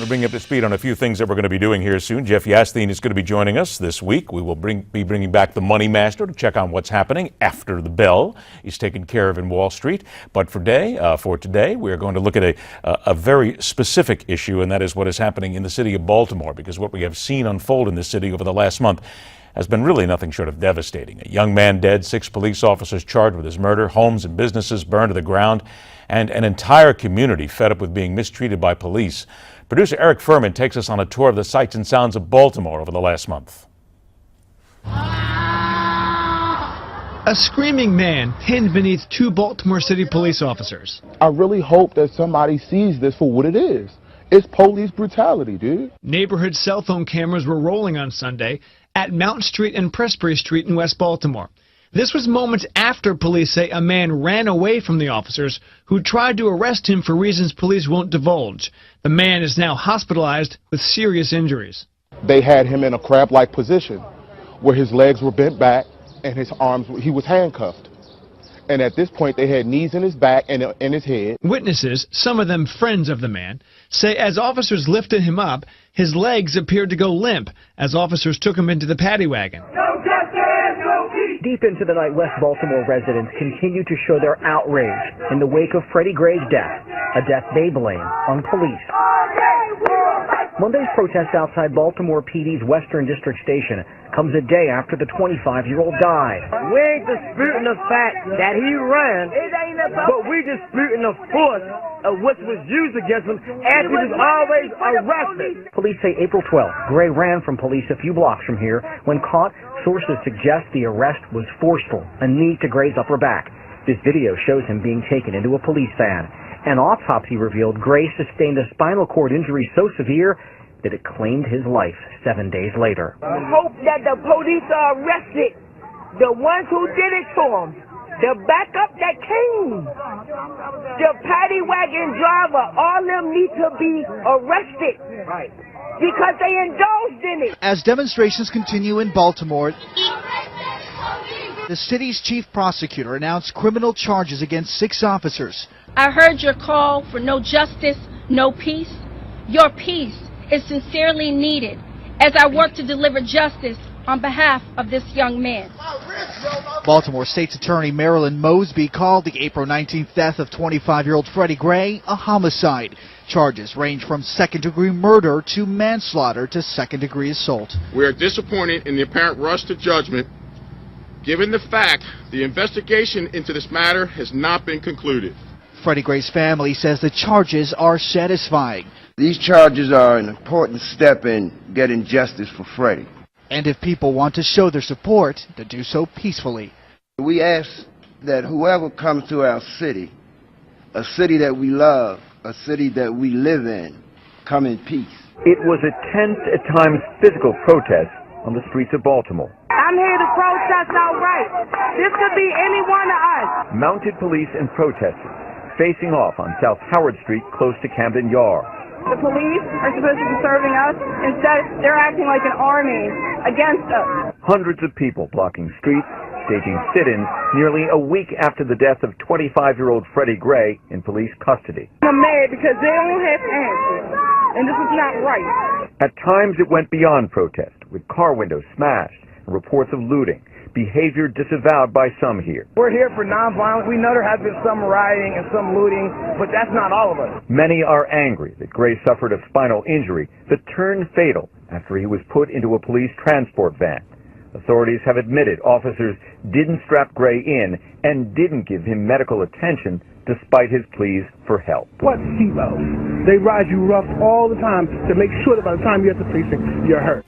bring you up to speed on a few things that we're going to be doing here soon. Jeff Yasteen is going to be joining us this week. We will be bringing back the Money Master to check on what's happening after the bell. He's taken care of in Wall Street. But for today, we are going to look at a very specific issue, and that is what is happening in the city of Baltimore, because what we have seen unfold in this city over the last month has been really nothing short of devastating. A young man dead, 6 police officers charged with his murder, homes and businesses burned to the ground, and an entire community fed up with being mistreated by police. Producer Eric Furman takes us on a tour of the sights and sounds of Baltimore over the last month. A screaming man pinned beneath 2 Baltimore City police officers. I really hope that somebody sees this for what it is. It's police brutality, dude. Neighborhood cell phone cameras were rolling on Sunday at Mount Street and Presbury Street in West Baltimore. This was moments after police say a man ran away from the officers who tried to arrest him for reasons police won't divulge. The man is now hospitalized with serious injuries. They had him in a crab-like position where his legs were bent back and his arms, he was handcuffed. And at this point, they had knees in his back and in his head. Witnesses, some of them friends of the man, say as officers lifted him up, his legs appeared to go limp as officers took him into the paddy wagon. Deep into the night, West Baltimore residents continue to show their outrage in the wake of Freddie Gray's death, a death they blame on police. Monday's protest outside Baltimore PD's Western District Station comes a day after the 25-year-old died. We ain't disputing the fact that he ran, but we disputing the force of what was used against him after he was always arrested. Police say April 12th, Gray ran from police a few blocks from here. When caught, sources suggest the arrest was forceful, a knee to Gray's upper back. This video shows him being taken into a police van. An autopsy revealed Gray sustained a spinal cord injury so severe that it claimed his life 7 days later. I hope that the police are arrested, the ones who did it to him, the backup that came, the paddy wagon driver, all of them need to be arrested because they indulged in it. As demonstrations continue in Baltimore, the city's chief prosecutor announced criminal charges against 6 officers. I heard your call for no justice, no peace. Your peace is sincerely needed as I work to deliver justice on behalf of this young man. Baltimore State's Attorney Marilyn Mosby called the April 19th death of 25-year-old Freddie Gray a homicide. Charges range from second-degree murder to manslaughter to second-degree assault. We are disappointed in the apparent rush to judgment, given the fact the investigation into this matter has not been concluded. Freddie Gray's family says the charges are satisfying. These charges are an important step in getting justice for Freddie. And if people want to show their support, to do so peacefully. We ask that whoever comes to our city, a city that we love, a city that we live in, come in peace. It was a tense, at times physical protest on the streets of Baltimore. I'm here to protest outright. This could be any one of us. Mounted police and protesters facing off on South Howard Street close to Camden Yard. The police are supposed to be serving us. Instead, they're acting like an army against us. Hundreds of people blocking streets, staging sit-ins nearly a week after the death of 25-year-old Freddie Gray in police custody. I'm mad because they don't have answers, and this is not right. At times, it went beyond protest, with car windows smashed and reports of looting. Behavior disavowed by some here. We're here for nonviolence. We know there has been some rioting and some looting, but that's not all of us. Many are angry that Gray suffered a spinal injury that turned fatal after he was put into a police transport van. Authorities have admitted officers didn't strap Gray in and didn't give him medical attention despite his pleas for help. What CEOs? They ride you rough all the time to make sure that by the time you're at the precinct, you're hurt.